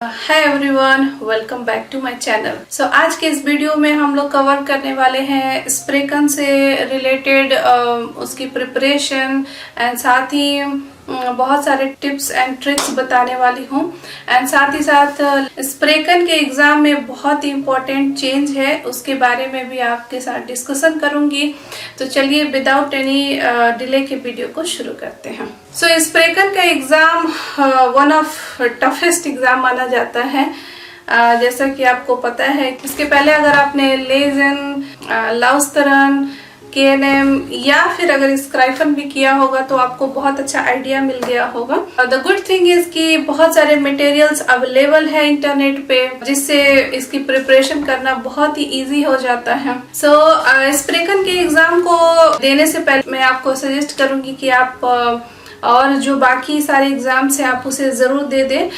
Hi everyone, welcome back to my channel. So आज के इस वीडियो में हम लोग कवर करने वाले हैं स्प्रेकन से रिलेटेड उसकी प्रिपरेशन एंड साथ ही बहुत सारे टिप्स एंड ट्रिक्स बताने वाली हूँ। एंड साथ ही साथ स्प्रेकन के एग्जाम में बहुत ही इम्पोर्टेंट चेंज है, उसके बारे में भी आपके साथ डिस्कशन करूंगी। तो चलिए विदाउट एनी डिले के वीडियो को शुरू करते हैं। सो स्प्रेकन का exam one of toughest exam माना जाता है। जैसा कि आपको पता है, इसके पहले अगर आपने लेजन, लाउस्तरन, KNM या फिर अगर स्क्राइफन भी किया होगा तो आपको बहुत अच्छा आइडिया मिल गया होगा। द गुड थिंग इज कि बहुत सारे मटेरियल्स अवेलेबल है इंटरनेट पे, जिससे इसकी प्रिपरेशन करना बहुत ही इजी हो जाता है। सो स्प्रेकन के एग्जाम को देने से पहले मैं आपको सजेस्ट करूंगी कि आप और जो बाकी सारे एग्जाम्स हैं आप उसे जरूर दे दें।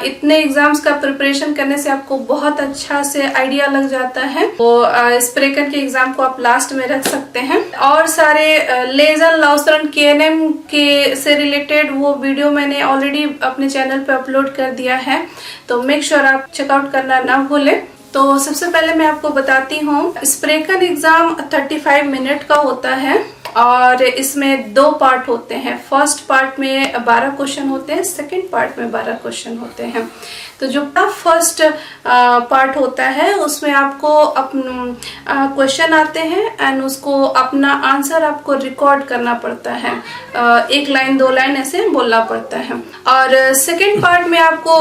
इतने एग्जाम्स का प्रिपरेशन करने से आपको बहुत अच्छा से आइडिया लग जाता है। तो स्प्रेकन के एग्जाम को आप लास्ट में रख सकते हैं। और सारे लेजर, लाउस्तरन, KNM के से रिलेटेड वो वीडियो मैंने ऑलरेडी अपने चैनल पे अपलोड कर दिया है, तो मेक श्योर आप चेकआउट करना ना भूलें। तो सबसे पहले मैं आपको बताती हूँ, स्प्रेकन एग्जाम 35 मिनट का होता है और इसमें 2 पार्ट होते हैं। फर्स्ट पार्ट में 12 क्वेश्चन होते हैं, सेकंड पार्ट में 12 क्वेश्चन होते हैं। तो जो फर्स्ट पार्ट होता है उसमें आपको क्वेश्चन आते हैं एंड उसको अपना आंसर आपको रिकॉर्ड करना पड़ता है। 1 लाइन 2 लाइन ऐसे बोलना पड़ता है। और सेकंड पार्ट में आपको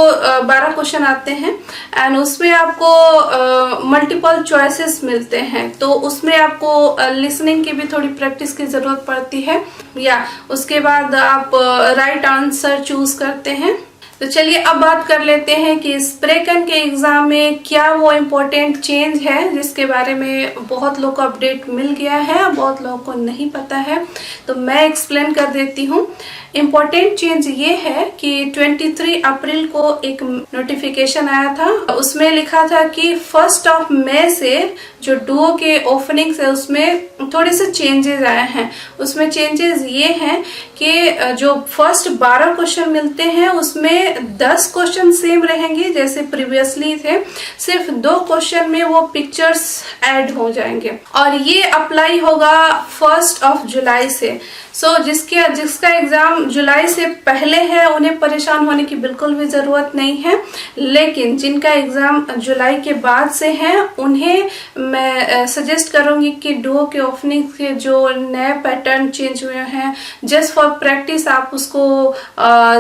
12 क्वेश्चन आते हैं एंड उसमें आपको मल्टीपल चॉइसेस मिलते हैं। तो उसमें आपको लिसनिंग की भी थोड़ी प्रैक्टिस की जरूरत पड़ती है, या उसके बाद आप राइट आंसर चूज करते हैं। तो चलिए अब बात कर लेते हैं कि स्प्रेकन के एग्जाम में क्या वो इम्पोर्टेंट चेंज है जिसके बारे में बहुत लोगों को अपडेट मिल गया है और बहुत लोगों को नहीं पता है। तो मैं एक्सप्लेन कर देती हूँ। इम्पोर्टेंट चेंज ये है कि 23 अप्रैल को एक नोटिफिकेशन आया था। उसमें लिखा था कि 1 मई से जो डुओ के ओपनिंग्स है उसमें थोड़े से चेंजेस आए हैं। उसमें चेंजेस ये हैं कि जो फर्स्ट 12 क्वेश्चन मिलते हैं उसमें 10 क्वेश्चन सेम रहेंगे जैसे प्रीवियसली थे, सिर्फ 2 क्वेश्चन में वो पिक्चर्स ऐड हो जाएंगे और ये अप्लाई होगा 1 जुलाई से। सो जिसका एग्जाम जुलाई से पहले है उन्हें परेशान होने की बिल्कुल भी जरूरत नहीं है, लेकिन जिनका एग्जाम जुलाई के बाद से है उन्हें मैं सजेस्ट करूंगी कि डुओ के ओपनिंग के जो नए पैटर्न चेंज हुए हैं, जस्ट फॉर प्रैक्टिस आप उसको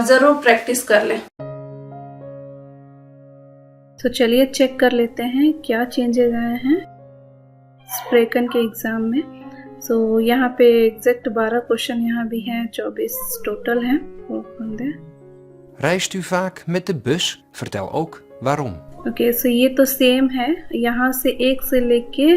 जरूर प्रैक्टिस कर लें। तो चलिए चेक कर लेते हैं क्या चेंजेस आए हैं स्प्रेकन के एग्जाम में। सो यहाँ पे एग्जैक्ट 12 क्वेश्चन यहाँ भी हैं, 24 टोटल हैं। Reist u vaak met de bus? Vertel ook waarom. Okay, so ये तो सेम है, यहाँ से 1 से लेके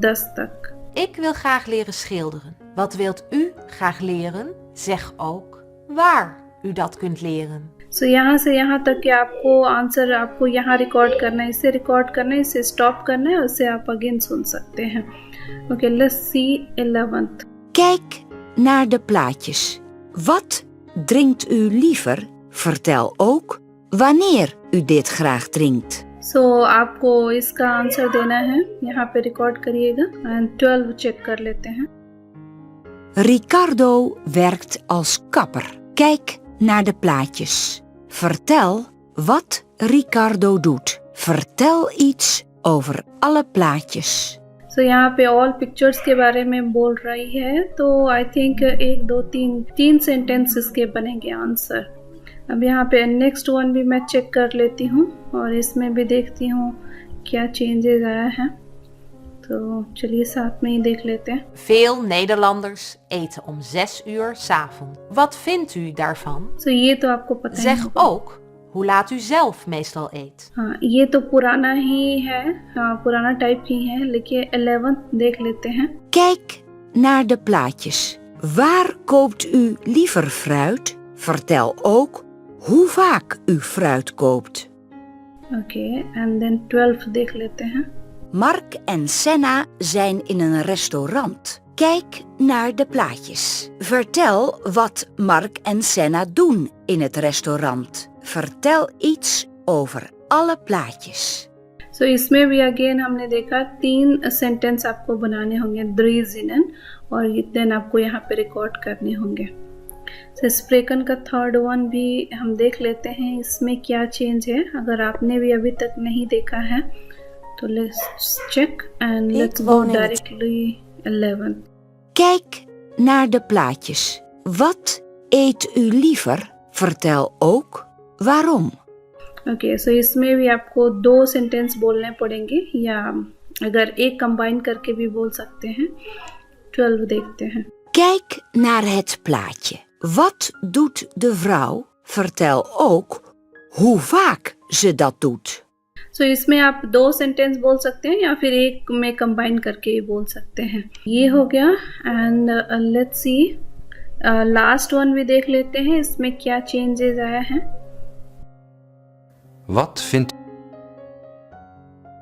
10 तक। Ik wil graag leren schilderen. Wat wilt u graag leren? Zeg ook waar u dat kunt leren. सो यहाँ से यहाँ तक कि आपको आंसर आपको यहाँ रिकॉर्ड करना है, इसे रिकॉर्ड करना है, इसे स्टॉप करना है, उससे आप अगेन सुन सकते हैं। Okay, let's see 11th। Kijk naar de plaatjes. Wat drinkt u liever? Vertel ook wanneer u dit graag drinkt. सो आपको इसका आंसर देना है, यहाँ पे रिकॉर्ड करिएगा एंड 12 चेक कर लेते हैं। Ricardo werkt als kapper. Kijk naar de plaatjes. Vertel wat Ricardo doet. Vertel iets over alle plaatjes. सो यहाँ पे ऑल पिक्चर्स के बारे में बोल रही है, तो आई थिंक 1 2 3 सेंटेंस इसके बनेंगे आंसर। अब यहाँ पे नेक्स्ट वन भी मैं चेक कर लेती हूँ और इसमें भी देखती हूँ क्या चेंजेस आया है। तो चलिए साथ में ही देख लेते हैं। Veel Nederlanders eten om 6 uur 's avonds. Wat vindt u daarvan? सो ये तो आपको पता Zeg है। ook hoe laat u zelf meestal eet. हाँ, ये तो पुराना ही है, हाँ पुराना टाइप ही है, लेकिन 11th देख लेते हैं। Kijk naar de plaatjes. Waar koopt u liever fruit? Vertel ook hoe vaak u fruit koopt. Okay, and then 12th देख लेते हैं। Mark en Senna zijn in een restaurant. Kijk naar de plaatjes. Vertel wat Mark en Senna doen in het restaurant. Vertel iets over alle plaatjes. सो इसमें भी again हमने देखा 3 sentence आपको बनाने होंगे द्रीजिनन और देन आपको यहाँ पे रिकॉर्ड करने होंगे। सो स्प्रेकन का थर्ड वन भी हम देख लेते हैं इसमें क्या चेंज है। अगर आपने भी अभी तक नहीं देखा है तो let's check and let's go directly 11। Kijk naar de plaatjes. Wat eet u liever? Vertel ook waarom. Okay सो इसमें भी आपको 2 सेंटेंस बोलने पड़ेंगे या अगर एक कंबाइन करके भी बोल सकते हैं। 12 देखते हैं। Kijk naar het plaatje. Wat doet de vrouw? Vertel ook hoe vaak ze dat doet. सो इसमें आप 2 सेंटेंस बोल सकते हैं या फिर एक में कंबाइन करके भी बोल सकते हैं। ये हो गया and let's see last one भी देख लेते हैं इसमें क्या चेंजेस आया है। Wat vindt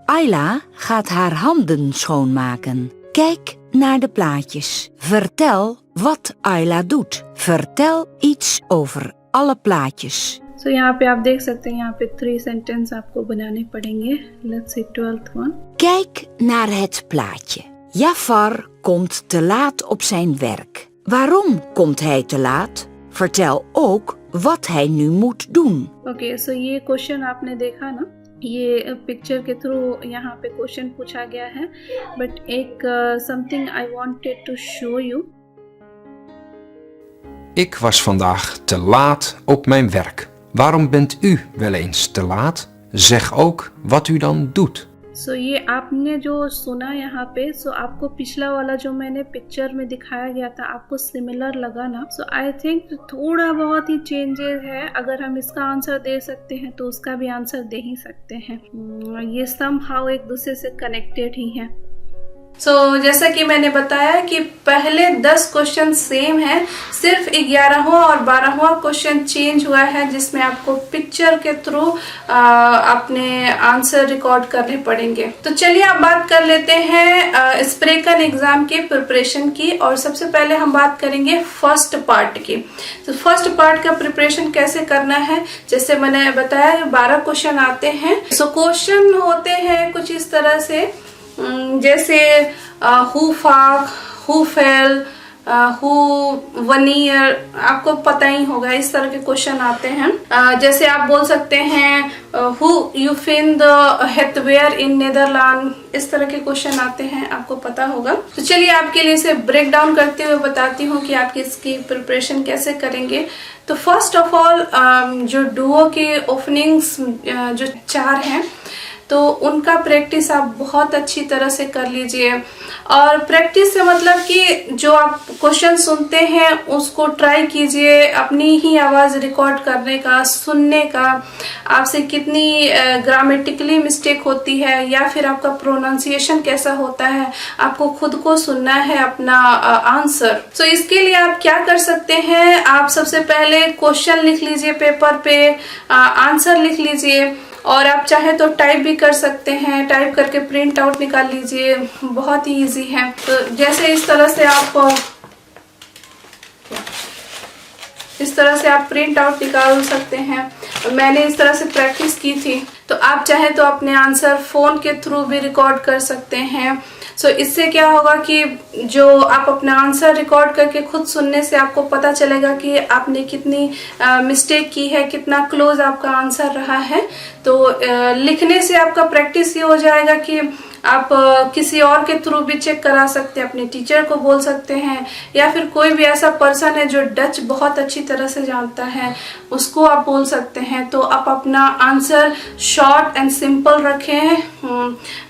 Ayla gaat haar handen schoonmaken. Kijk naar de plaatjes. Vertel wat Ayla doet. Vertel iets over alle plaatjes. सो यहाँ पे आप देख सकते हैं यहाँ पे 3 सेंटेंस आपको बनाने पड़ेंगे। Let's see 12th one. Kijk naar het plaatje. Jafar komt te laat op zijn werk. Waarom komt hij te laat? Vertel ook wat hij nu moet doen. Okay so ये क्वेश्चन आपने देखा ना, ये picture के through यहाँ पे question पूछा गया है बट एक something I wanted to show you. Ik was vandaag te laat op mijn werk. Waarom bent u wel eens te laat? Zeg ook wat u dan doet. सो ये आपने जो सुना यहाँ पे सो आपको पिछला वाला जो मैंने पिक्चर में दिखाया गया था आपको सिमिलर लगा ना। सो आई थिंक थोड़ा बहुत ही चेंजेस है। अगर हम इसका आंसर दे सकते हैं तो उसका भी आंसर दे ही सकते हैं। ये समहाउ एक दूसरे से कनेक्टेड ही है। सो जैसा कि मैंने बताया कि पहले 10 क्वेश्चन सेम है, सिर्फ 11वां और 12वां क्वेश्चन चेंज हुआ है जिसमें आपको पिक्चर के थ्रू अपने आंसर रिकॉर्ड करने पड़ेंगे। तो चलिए अब बात कर लेते हैं स्प्रेकन एग्जाम के प्रिपरेशन की और सबसे पहले हम बात करेंगे फर्स्ट पार्ट की। तो फर्स्ट पार्ट का प्रिपरेशन कैसे करना है, जैसे मैंने बताया 12 क्वेश्चन आते हैं। सो क्वेश्चन होते हैं कुछ इस तरह से जैसे हु फाक, हु फेल, हु वन ईयर, आपको पता ही होगा इस तरह के क्वेश्चन आते हैं। जैसे आप बोल सकते हैं हु यू फिन द हेथवेयर इन नेदरलैंड, इस तरह के क्वेश्चन आते हैं, आपको पता होगा। तो चलिए आपके लिए इसे ब्रेक डाउन करते हुए बताती हूँ कि आप इसकी प्रिपरेशन कैसे करेंगे। तो फर्स्ट ऑफ ऑल जो डुओ के ओपनिंग्स जो 4 हैं तो उनका प्रैक्टिस आप बहुत अच्छी तरह से कर लीजिए। और प्रैक्टिस से मतलब कि जो आप क्वेश्चन सुनते हैं उसको ट्राई कीजिए, अपनी ही आवाज़ रिकॉर्ड करने का, सुनने का, आपसे कितनी ग्रामेटिकली मिस्टेक होती है या फिर आपका प्रोनाउंसिएशन कैसा होता है, आपको खुद को सुनना है अपना आंसर। सो इसके लिए आप क्या कर सकते हैं, आप सबसे पहले क्वेश्चन लिख लीजिए पेपर पे, आंसर लिख लीजिए और आप चाहे तो टाइप भी कर सकते हैं, टाइप करके प्रिंट आउट निकाल लीजिए, बहुत ही इजी है। तो जैसे इस तरह से आप प्रिंट आउट निकाल सकते हैं। मैंने इस तरह से प्रैक्टिस की थी, तो आप चाहे तो अपने आंसर फोन के थ्रू भी रिकॉर्ड कर सकते हैं। सो इससे क्या होगा कि जो आप अपना आंसर रिकॉर्ड करके खुद सुनने से आपको पता चलेगा कि आपने कितनी मिस्टेक की है, कितना क्लोज आपका आंसर रहा है। तो लिखने से आपका प्रैक्टिस ये हो जाएगा कि आप किसी और के थ्रू भी चेक करा सकते हैं, अपने टीचर को बोल सकते हैं या फिर कोई भी ऐसा पर्सन है जो डच बहुत अच्छी तरह से जानता है उसको आप बोल सकते हैं। तो आप अपना आंसर शॉर्ट एंड सिंपल रखें।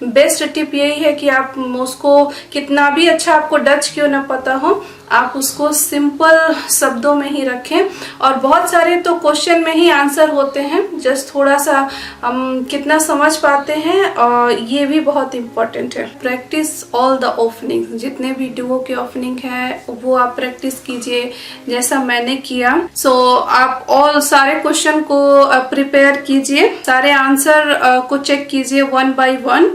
बेस्ट टिप यही है कि आप उसको कितना भी अच्छा आपको डच क्यों ना पता हो, आप उसको सिंपल शब्दों में ही रखें। और बहुत सारे तो क्वेश्चन में ही आंसर होते हैं, जस्ट थोड़ा सा हम कितना समझ पाते हैं और ये भी बहुत इम्पोर्टेंट है। प्रैक्टिस ऑल द ओपनिंग, जितने भी डुओ के ओपनिंग है वो आप प्रैक्टिस कीजिए जैसा मैंने किया। सो आप ऑल सारे क्वेश्चन को प्रिपेयर कीजिए, सारे आंसर को चेक कीजिए 1 by 1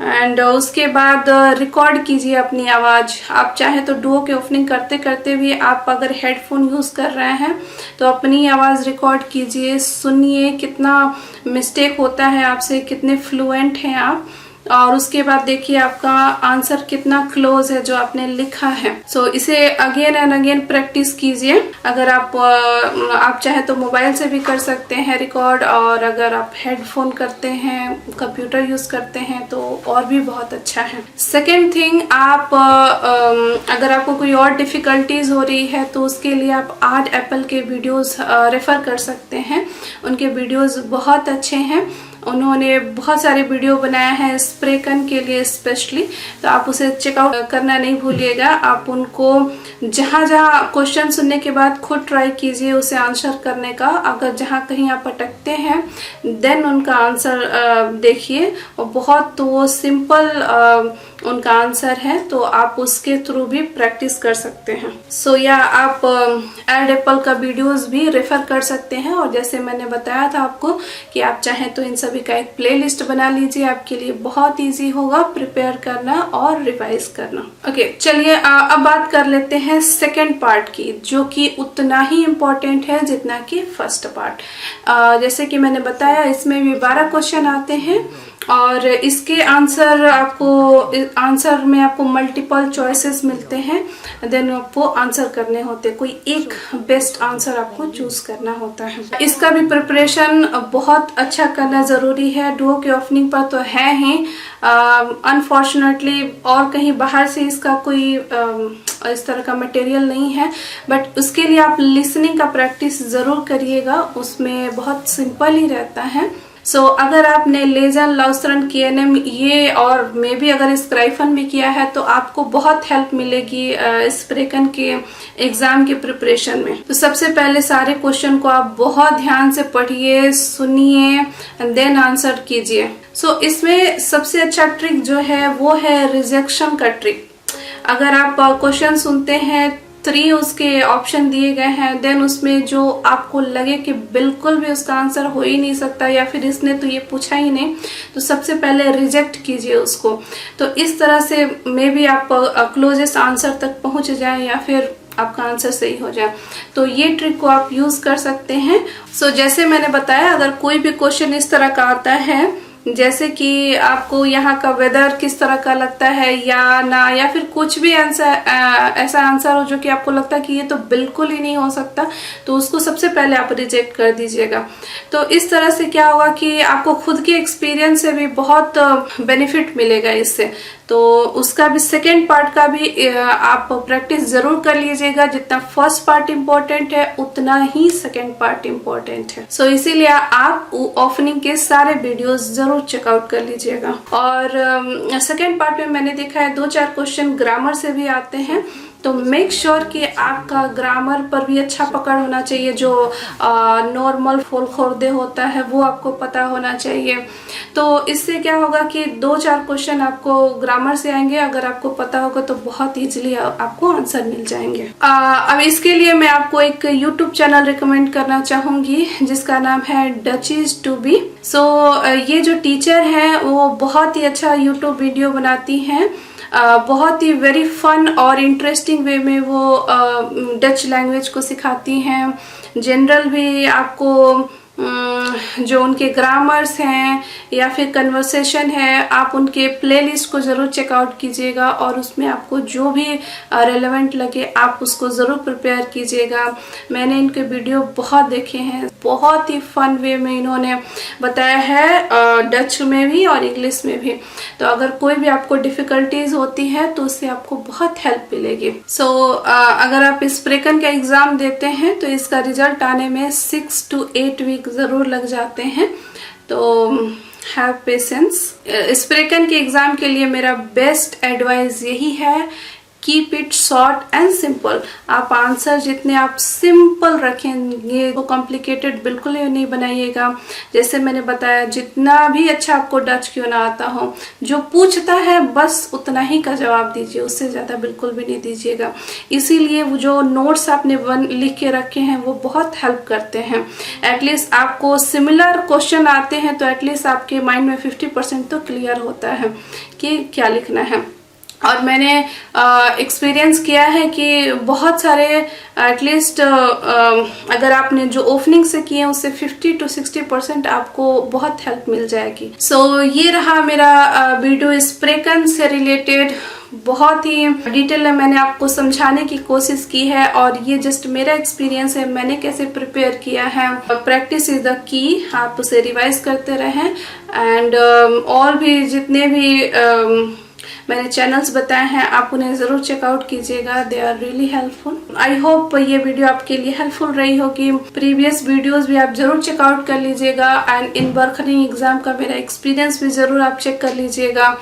एंड उसके बाद रिकॉर्ड कीजिए अपनी आवाज़। आप चाहे तो डुओ के ओपनिंग करते करते भी आप अगर हेडफोन यूज़ कर रहे हैं तो अपनी आवाज़ रिकॉर्ड कीजिए, सुनिए कितना मिस्टेक होता है आपसे, कितने फ्लुएंट हैं आप, और उसके बाद देखिए आपका आंसर कितना क्लोज है जो आपने लिखा है। सो इसे अगेन एंड अगेन प्रैक्टिस कीजिए। अगर आप चाहे तो मोबाइल से भी कर सकते हैं रिकॉर्ड, और अगर आप हेडफोन करते हैं, कंप्यूटर यूज करते हैं तो और भी बहुत अच्छा है। सेकेंड थिंग, आप अगर आपको कोई और डिफिकल्टीज हो रही है तो उसके लिए आप आर्ट एप्पल के वीडियोस रेफर कर सकते हैं। उनके वीडियोस बहुत अच्छे हैं, उन्होंने बहुत सारे वीडियो बनाया है स्प्रेकन के लिए स्पेशली, तो आप उसे चेकआउट करना नहीं भूलिएगा। आप उनको जहाँ जहाँ क्वेश्चन सुनने के बाद खुद ट्राई कीजिए उसे आंसर करने का। अगर जहाँ कहीं आप अटकते हैं देन उनका आंसर देखिए, और बहुत तो वो सिंपल उनका आंसर है, तो आप उसके थ्रू भी प्रैक्टिस कर सकते हैं। सो या आप आर्ट एप्पल का वीडियोस भी रेफर कर सकते हैं, और जैसे मैंने बताया था आपको कि आप चाहें तो इन सभी का एक प्लेलिस्ट बना लीजिए, आपके लिए बहुत इजी होगा प्रिपेयर करना और रिवाइज करना। ओके, चलिए अब बात कर लेते हैं सेकेंड पार्ट की, जो कि उतना ही इम्पोर्टेंट है जितना कि फर्स्ट पार्ट। जैसे कि मैंने बताया इसमें भी 12 क्वेश्चन आते हैं, और इसके आंसर में आपको मल्टीपल चॉइसेस मिलते हैं, देन आपको आंसर करने होते हैं, कोई एक बेस्ट आंसर आपको चूज करना होता है। इसका भी प्रिपरेशन बहुत अच्छा करना जरूरी है। डुओ के ओपनिंग पर तो है ही, अनफॉर्चुनेटली और कहीं बाहर से इसका कोई इस तरह का मटेरियल नहीं है, बट उसके लिए आप लिसनिंग का प्रैक्टिस जरूर करिएगा, उसमें बहुत सिंपल ही रहता है। सो अगर आपने लेजन, लाउसरन, KNM ये और मे भी अगर स्क्राइफन भी किया है तो आपको बहुत हेल्प मिलेगी स्प्रेकन के एग्जाम के प्रिपरेशन में। तो सबसे पहले सारे क्वेश्चन को आप बहुत ध्यान से पढ़िए, सुनिए एंड देन आंसर कीजिए। सो इसमें सबसे अच्छा ट्रिक जो है वो है रिजेक्शन का ट्रिक। अगर आप क्वेश्चन सुनते हैं 3 उसके ऑप्शन दिए गए हैं, देन उसमें जो आपको लगे कि बिल्कुल भी उसका आंसर हो ही नहीं सकता या फिर इसने तो ये पूछा ही नहीं, तो सबसे पहले रिजेक्ट कीजिए उसको। तो इस तरह से मे बी आप क्लोजेस्ट आंसर तक पहुंच जाए या फिर आपका आंसर सही हो जाए। तो ये ट्रिक को आप यूज कर सकते हैं। सो जैसे मैंने बताया, अगर कोई भी क्वेश्चन इस तरह का आता है, जैसे कि आपको यहाँ का वेदर किस तरह का लगता है या ना, या फिर कुछ भी आंसर ऐसा आंसर हो जो कि आपको लगता है कि ये तो बिल्कुल ही नहीं हो सकता, तो उसको सबसे पहले आप रिजेक्ट कर दीजिएगा। तो इस तरह से क्या होगा कि आपको खुद के एक्सपीरियंस से भी बहुत बेनिफिट मिलेगा इससे। तो उसका भी सेकेंड पार्ट का भी आप प्रैक्टिस जरूर कर लीजिएगा। जितना फर्स्ट पार्ट इम्पोर्टेंट है उतना ही सेकेंड पार्ट इम्पोर्टेंट है। सो इसीलिए आप ओपनिंग के सारे वीडियोस जरूर चेकआउट कर लीजिएगा। और सेकेंड पार्ट में मैंने देखा है 2-4 क्वेश्चन ग्रामर से भी आते हैं, तो मेक श्योर कि आपका ग्रामर पर भी अच्छा पकड़ होना चाहिए। जो नॉर्मल फुल खोर्दे होता है वो आपको पता होना चाहिए। तो इससे क्या होगा कि 2-4 क्वेश्चन आपको ग्रामर से आएंगे, अगर आपको पता होगा तो बहुत इजीली आपको आंसर मिल जाएंगे। अब इसके लिए मैं आपको एक यूट्यूब चैनल रिकमेंड करना चाहूंगी जिसका नाम है डचीज टू बी। सो ये जो टीचर है वो बहुत ही अच्छा यूट्यूब वीडियो बनाती हैं, बहुत ही वेरी फन और इंटरेस्टिंग वे में वो डच लैंग्वेज को सिखाती हैं। जनरल भी आपको जो उनके ग्रामर्स हैं या फिर कन्वर्सेशन है, आप उनके प्लेलिस्ट को ज़रूर चेकआउट कीजिएगा और उसमें आपको जो भी रेलेवेंट लगे आप उसको ज़रूर प्रिपेयर कीजिएगा। मैंने इनके वीडियो बहुत देखे हैं, बहुत ही फन वे में इन्होंने बताया है, डच में भी और इंग्लिश में भी। तो अगर कोई भी आपको डिफ़िकल्टीज होती है तो उससे आपको बहुत हेल्प मिलेगी। सो अगर आप स्प्रेकन का एग्ज़ाम देते हैं तो इसका रिजल्ट आने में 6 to 8 वीक ज़रूर लग जाते हैं। तो हैव पेशेंस। स्प्रेकन के एग्ज़ाम के लिए मेरा बेस्ट एडवाइस यही है keep it short and simple. आप आंसर जितने आप सिंपल रखेंगे, वो कॉम्प्लिकेटेड बिल्कुल ही नहीं बनाइएगा। जैसे मैंने बताया, जितना भी अच्छा आपको डच क्यों ना आता हो, जो पूछता है बस उतना ही का जवाब दीजिए, उससे ज़्यादा बिल्कुल भी नहीं दीजिएगा। इसीलिए वो जो नोट्स आपने लिख के रखे हैं वो बहुत हेल्प करते हैं। एटलीस्ट आपको सिमिलर क्वेश्चन आते हैं तो एटलीस्ट आपके माइंड में 50% तो क्लियर होता है कि क्या लिखना है। और मैंने एक्सपीरियंस किया है कि बहुत सारे एटलीस्ट अगर आपने जो ओपनिंग से किए हैं उससे 50 to 60% आपको बहुत हेल्प मिल जाएगी। सो ये रहा मेरा वीडियो स्प्रेकन से रिलेटेड। बहुत ही डिटेल में मैंने आपको समझाने की कोशिश की है और ये जस्ट मेरा एक्सपीरियंस है, मैंने कैसे प्रिपेयर किया है। प्रैक्टिस इज द की, आप उसे रिवाइज करते रहें। एंड और भी जितने भी मैंने चैनल्स बताए हैं आप उन्हें ज़रूर चेकआउट कीजिएगा, they are really helpful. I hope ये वीडियो आपके लिए हेल्पफुल रही होगी। प्रीवियस वीडियोस भी आप जरूर चेकआउट कर लीजिएगा एंड इन बर्खनिंग एग्जाम का मेरा एक्सपीरियंस भी ज़रूर आप चेक कर लीजिएगा,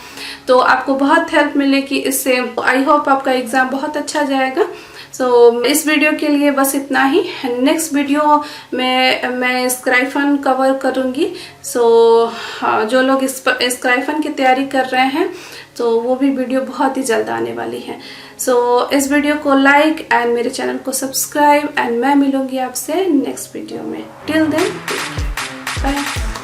तो आपको बहुत हेल्प मिलेगी इससे। आई होप आपका एग्ज़ाम बहुत अच्छा जाएगा। सो इस वीडियो के लिए बस इतना ही। नेक्स्ट वीडियो में मैं स्क्राइफन कवर करूँगी। सो जो लोग स्क्राइफन की तैयारी कर रहे हैं तो वो भी वीडियो बहुत ही जल्द आने वाली है। सो इस वीडियो को लाइक एंड मेरे चैनल को सब्सक्राइब एंड मैं मिलूंगी आपसे नेक्स्ट वीडियो में। Till then bye.